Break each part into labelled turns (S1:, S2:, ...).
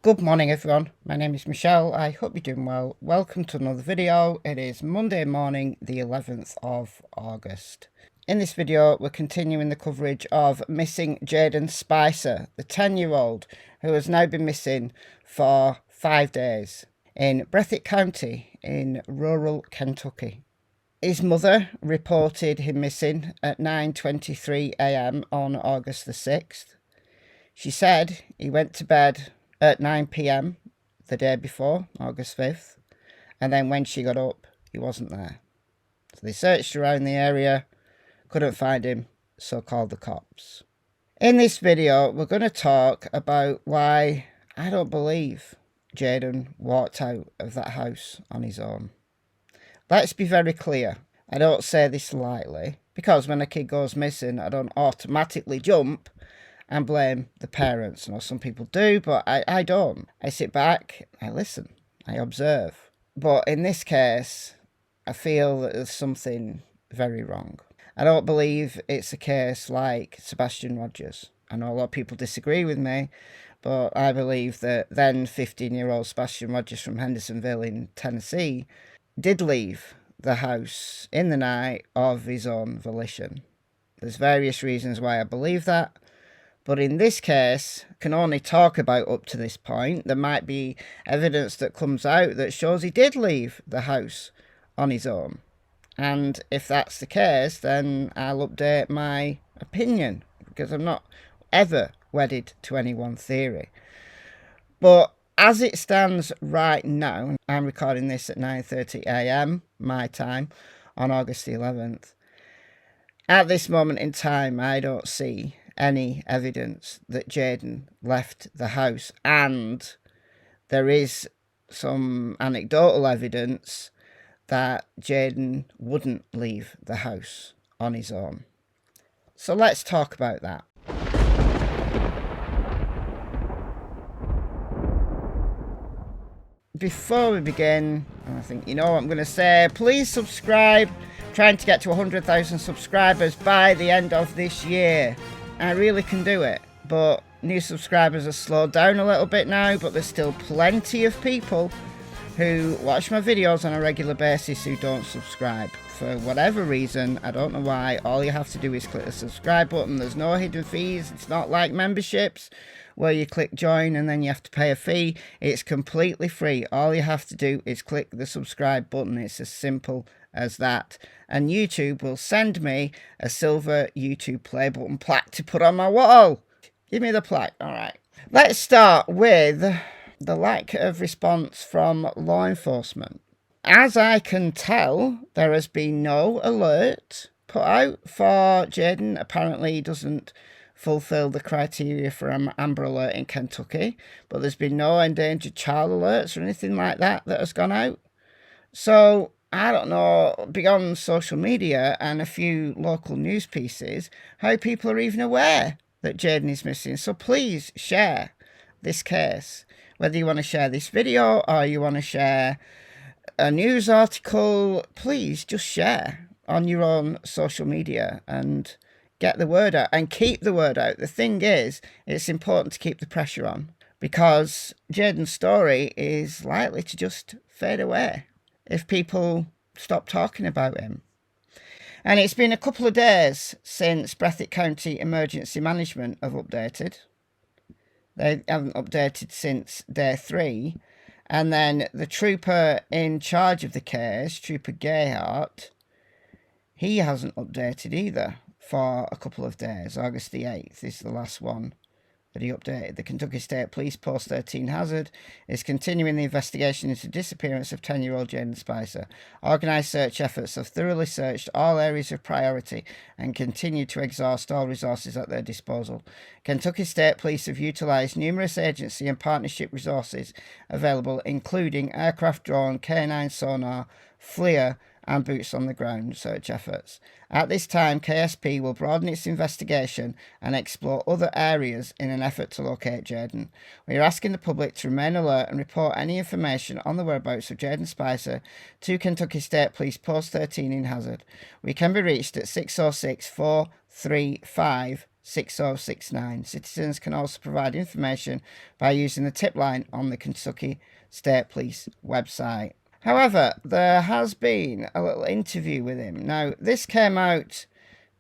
S1: Good morning everyone, my name is Michelle, I hope you're doing well. Welcome to another video. It is Monday morning, the 11th of August. In this video, we're continuing the coverage of missing Jayden Spicer, the 10-year-old who has now been missing for 5 days in Breathitt County in rural Kentucky. His mother reported him missing at 9:23 a.m. on August the 6th. She said he went to bed at 9 p.m. the day before, August 5th, and then when she got up, he wasn't there. So they searched around the area, couldn't find him, so called the cops. In this video, we're going to talk about why I don't believe Jayden walked out of that house on his own. Let's be very clear, I don't say this lightly, because when a kid goes missing, I don't automatically jump and blame the parents. I know some people do, but I don't. I sit back, I listen, I observe. But in this case, I feel that there's something very wrong. I don't believe it's a case like Sebastian Rogers. I know a lot of people disagree with me, but I believe that then 15-year-old Sebastian Rogers from Hendersonville in Tennessee did leave the house in the night of his own volition. There's various reasons why I believe that. But in this case, I can only talk about up to this point. There might be evidence that comes out that shows he did leave the house on his own. And if that's the case, then I'll update my opinion, because I'm not ever wedded to any one theory. But as it stands right now, I'm recording this at 9:30 a.m. my time on August the 11th. At this moment in time, I don't see any evidence that Jayden left the house, and there is some anecdotal evidence that Jayden wouldn't leave the house on his own. So let's talk about that. Before we begin, I think you know what I'm going to say, please subscribe. I'm trying to get to 100,000 subscribers by the end of this year. I really can do it, but new subscribers have slowed down a little bit now, but there's still plenty of people who watch my videos on a regular basis who don't subscribe. For whatever reason, I don't know why, all you have to do is click the subscribe button. There's no hidden fees. It's not like memberships where you click join and then you have to pay a fee. It's completely free. All you have to do is click the subscribe button. It's as simple as that, and YouTube will send me a silver YouTube play button plaque to put on my wall. Give me the plaque. All right, let's start with the lack of response from law enforcement. As I can tell, there has been no alert put out for Jayden. Apparently he doesn't fulfill the criteria for an Amber Alert in Kentucky, but there's been no endangered child alerts or anything like that has gone out. So I don't know, beyond social media and a few local news pieces, how people are even aware that Jayden is missing. So please share this case. Whether you want to share this video or you want to share a news article, please just share on your own social media and get the word out and keep the word out. The thing is, it's important to keep the pressure on, because Jayden's story is likely to just fade away if people stop talking about him. And it's been a couple of days since Breathitt County Emergency Management have updated. They haven't updated since day 3. And then the trooper in charge of the case, Trooper Gayhart, he hasn't updated either for a couple of days. August the 8th is the last one that he updated. The Kentucky State Police Post 13 Hazard is continuing the investigation into the disappearance of 10-year-old Jayden Spicer. Organised search efforts have thoroughly searched all areas of priority and continue to exhaust all resources at their disposal. Kentucky State Police have utilised numerous agency and partnership resources available, including aircraft drone, K9 sonar, FLIR, and boots on the ground search efforts. At this time, KSP will broaden its investigation and explore other areas in an effort to locate Jayden. We are asking the public to remain alert and report any information on the whereabouts of Jayden Spicer to Kentucky State Police Post 13 in Hazard. We can be reached at 606 435 6069. Citizens can also provide information by using the tip line on the Kentucky State Police website. However, there has been a little interview with him. Now, this came out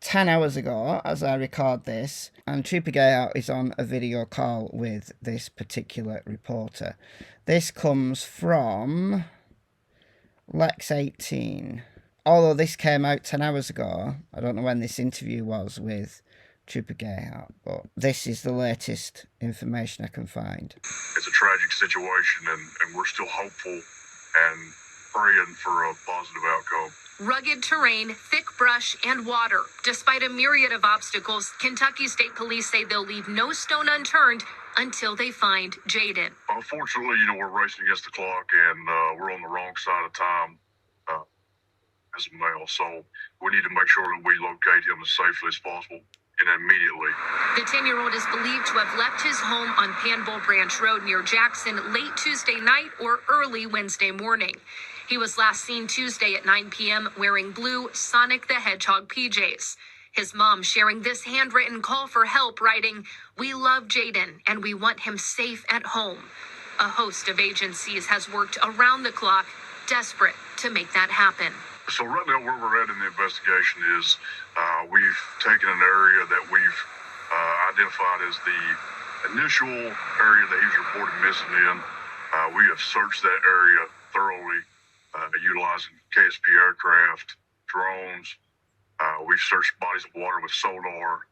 S1: 10 hours ago as I record this, and Trooper Gayheart is on a video call with this particular reporter. This comes from Lex 18. Although this came out 10 hours ago, I don't know when this interview was with Trooper Gayheart, but this is the latest information I can find.
S2: It's a tragic situation, and we're still hopeful and praying for a positive outcome.
S3: Rugged terrain, thick brush, and water. Despite a myriad of obstacles, Kentucky State Police say they'll leave no stone unturned until they find Jayden.
S2: Unfortunately, we're racing against the clock, and we're on the wrong side of time as a male. So we need to make sure that we locate him as safely as possible and immediately.
S3: The 10-year-old is believed to have left his home on Panbull Branch Road near Jackson late Tuesday night or early Wednesday morning. He was last seen Tuesday at 9 p.m. wearing blue Sonic the Hedgehog PJs. His mom sharing this handwritten call for help, writing, "We love Jayden and we want him safe at home." A host of agencies has worked around the clock, desperate to make that happen.
S2: So right now where we're at in the investigation is we've taken an area that we've identified as the initial area that he was reported missing in. We have searched that area thoroughly, utilizing KSP aircraft, drones. We've searched bodies of water with sonar,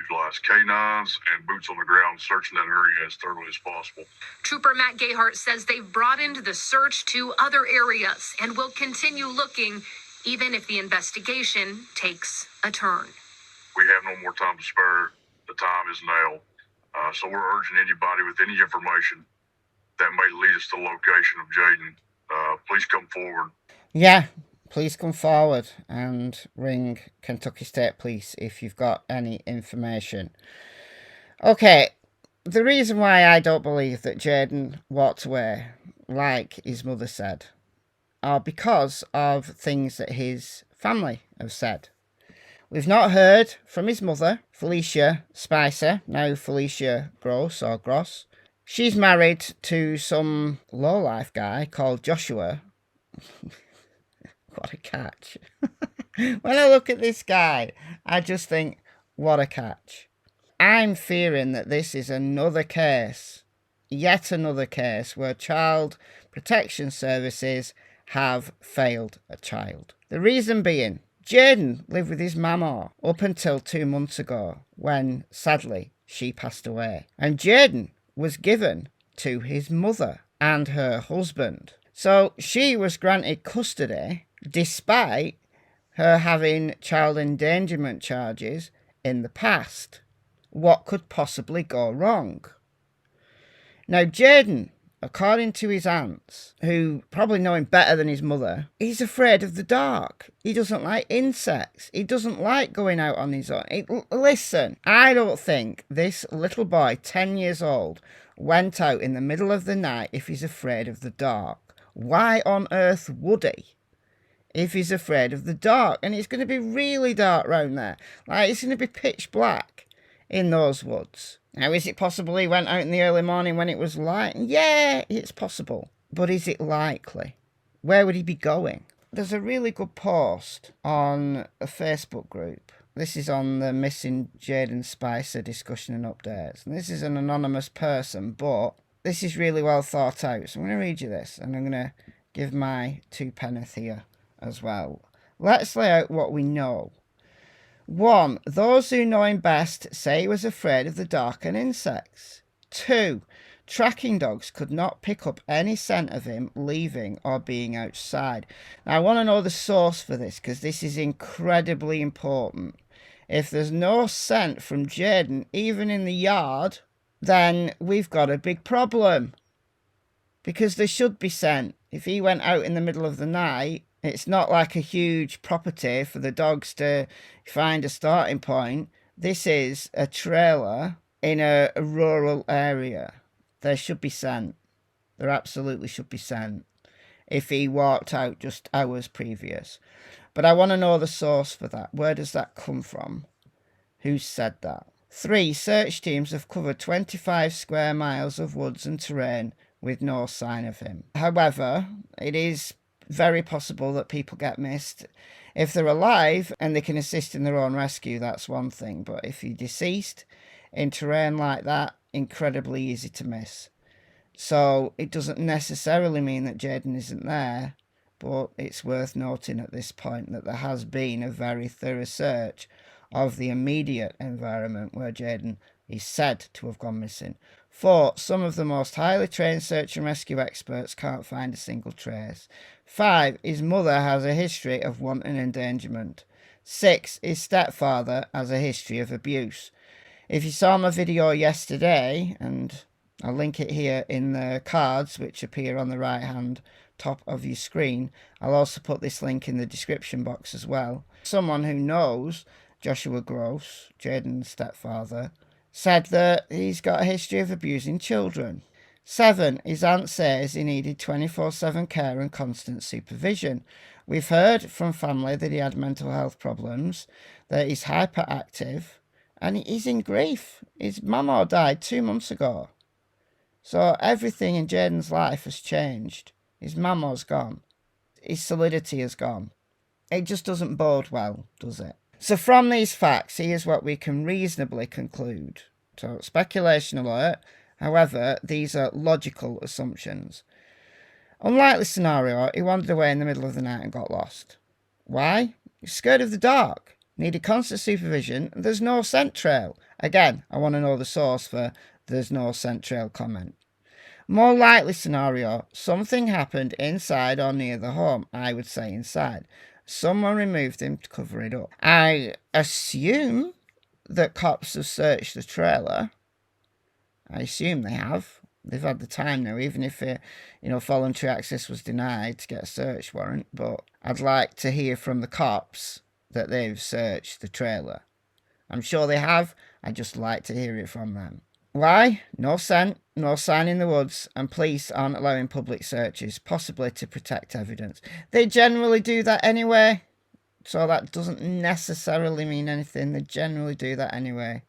S2: utilized canines and boots on the ground, searching that area as thoroughly as possible.
S3: Trooper Matt Gayheart says they've broadened the search to other areas and will continue looking, even if the investigation takes a turn.
S2: We have no more time to spare. The time is now. So we're urging anybody with any information that may lead us to the location of Jayden, please come forward.
S1: Yeah, please come forward and ring Kentucky State Police if you've got any information. Okay, the reason why I don't believe that Jayden walked away, like his mother said, are because of things that his family have said. We've not heard from his mother, Felicia Spicer, now Felicia Gross. She's married to some lowlife guy called Joshua. What a catch. When I look at this guy, I just think, what a catch. I'm fearing that this is another case, yet another case, where child protection services have failed a child. The reason being, Jayden lived with his mama up until 2 months ago, when, sadly, she passed away. And Jayden was given to his mother and her husband. So she was granted custody despite her having child endangerment charges in the past. What could possibly go wrong? Now, Jayden, according to his aunts, who probably know him better than his mother, he's afraid of the dark. He doesn't like insects. He doesn't like going out on his own. Listen, I don't think this little boy, 10 years old, went out in the middle of the night if he's afraid of the dark. Why on earth would he? If he's afraid of the dark. And it's going to be really dark round there. Like, it's going to be pitch black in those woods. Now, is it possible he went out in the early morning when it was light? Yeah, it's possible. But is it likely? Where would he be going? There's a really good post on a Facebook group. This is on the missing Jayden Spicer discussion and updates. And this is an anonymous person, but this is really well thought out. So I'm going to read you this, and I'm going to give my 2 penneth here as well. Let's lay out what we know. 1. Those who know him best say he was afraid of the dark and insects. 2. Tracking dogs could not pick up any scent of him leaving or being outside. Now, I want to know the source for this, because this is incredibly important. If there's no scent from Jayden, even in the yard, then we've got a big problem. Because there should be scent. If he went out in the middle of the night, it's not like a huge property for the dogs to find a starting point. This is a trailer in a rural area. There should be scent. There absolutely should be scent if he walked out just hours previous. But I want to know the source for that. Where does that come from? Who said that? 3. Search teams have covered 25 square miles of woods and terrain with no sign of him. However, it is very possible that people get missed. If they're alive and they can assist in their own rescue, that's one thing. But if you're deceased in terrain like that, incredibly easy to miss. So it doesn't necessarily mean that Jayden isn't there, but it's worth noting at this point that there has been a very thorough search of the immediate environment where Jayden is said to have gone missing. 4. Some of the most highly trained search and rescue experts can't find a single trace. 5. His mother has a history of wanton endangerment. 6. His stepfather has a history of abuse. If you saw my video yesterday, and I'll link it here in the cards which appear on the right hand top of your screen, I'll also put this link in the description box as well. Someone who knows Joshua Gross, Jayden's stepfather, said that he's got a history of abusing children. 7. His aunt says he needed 24/7 care and constant supervision. We've heard from family that he had mental health problems, that he's hyperactive, and he's in grief. His mama died 2 months ago. So everything in Jayden's life has changed. His mama's gone. His solidity has gone. It just doesn't bode well, does it? So from these facts, here's what we can reasonably conclude. So speculation alert. However, these are logical assumptions. Unlikely scenario, he wandered away in the middle of the night and got lost. Why? He's scared of the dark. Needed constant supervision. There's no scent trail. Again, I want to know the source for there's no scent trail comment. More likely scenario, something happened inside or near the home. I would say inside. Someone removed him to cover it up. I assume that cops have searched the trailer. I assume they have. They've had the time now, even if voluntary access was denied to get a search warrant. But I'd like to hear from the cops that they've searched the trailer. I'm sure they have. I'd just like to hear it from them. Why? No scent, no sign in the woods, and police aren't allowing public searches, possibly to protect evidence. They generally do that anyway, so that doesn't necessarily mean anything. They generally do that anyway,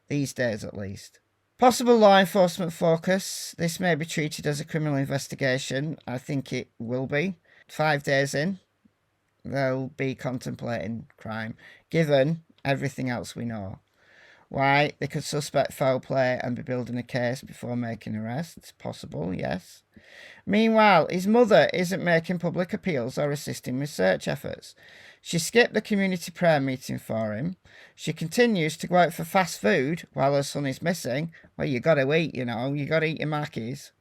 S1: these days at least. Possible law enforcement focus. This may be treated as a criminal investigation. I think it will be. 5 days in, they'll be contemplating crime, given everything else we know. Why? They could suspect foul play and be building a case before making arrests. Possible, yes. Meanwhile, his mother isn't making public appeals or assisting with search efforts. She skipped the community prayer meeting for him. She continues to go out for fast food while her son is missing. Well, you got to eat, you got to eat your Mackies.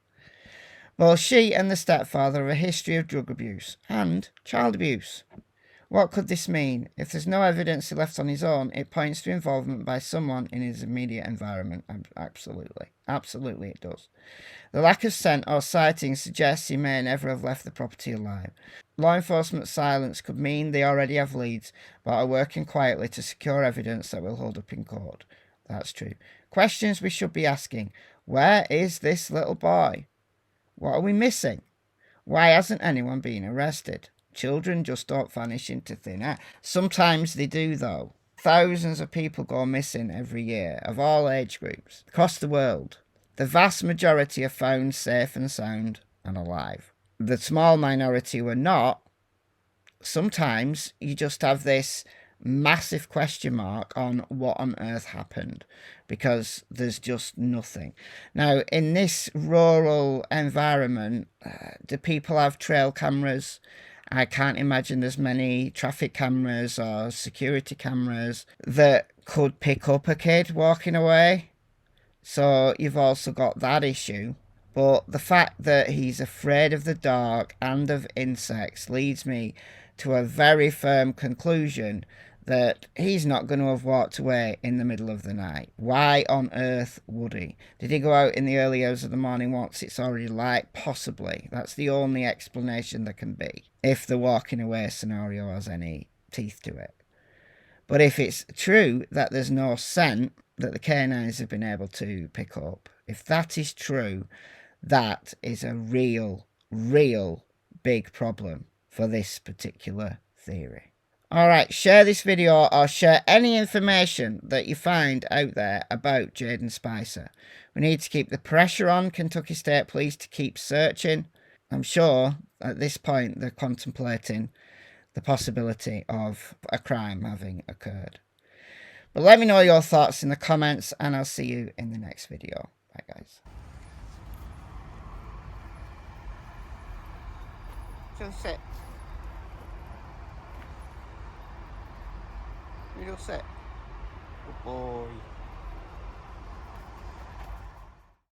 S1: Well, she and the stepfather have a history of drug abuse and child abuse. What could this mean? If there's no evidence he left on his own, it points to involvement by someone in his immediate environment. Absolutely. Absolutely it does. The lack of scent or sighting suggests he may never have left the property alive. Law enforcement silence could mean they already have leads, but are working quietly to secure evidence that will hold up in court. That's true. Questions we should be asking. Where is this little boy? What are we missing? Why hasn't anyone been arrested? Children just don't vanish into thin air. Sometimes they do, though. Thousands of people go missing every year, of all age groups, across the world. The vast majority are found safe and sound and alive. The small minority who are not, sometimes you just have this massive question mark on what on earth happened, because there's just nothing. Now, in this rural environment, do people have trail cameras? I can't imagine there's many traffic cameras or security cameras that could pick up a kid walking away. So you've also got that issue. But the fact that he's afraid of the dark and of insects leads me to a very firm conclusion that he's not going to have walked away in the middle of the night. Why on earth would he? Did he go out in the early hours of the morning once it's already light? Possibly. That's the only explanation there can be, if the walking away scenario has any teeth to it. But if it's true that there's no scent that the canines have been able to pick up, if that is true, that is a real big problem for this particular theory. Alright, share this video or share any information that you find out there about Jayden Spicer. We need to keep the pressure on Kentucky State Police to keep searching. I'm sure at this point they're contemplating the possibility of a crime having occurred. But let me know your thoughts in the comments, and I'll see you in the next video. Bye, guys. Just sit. You just sit. Good boy.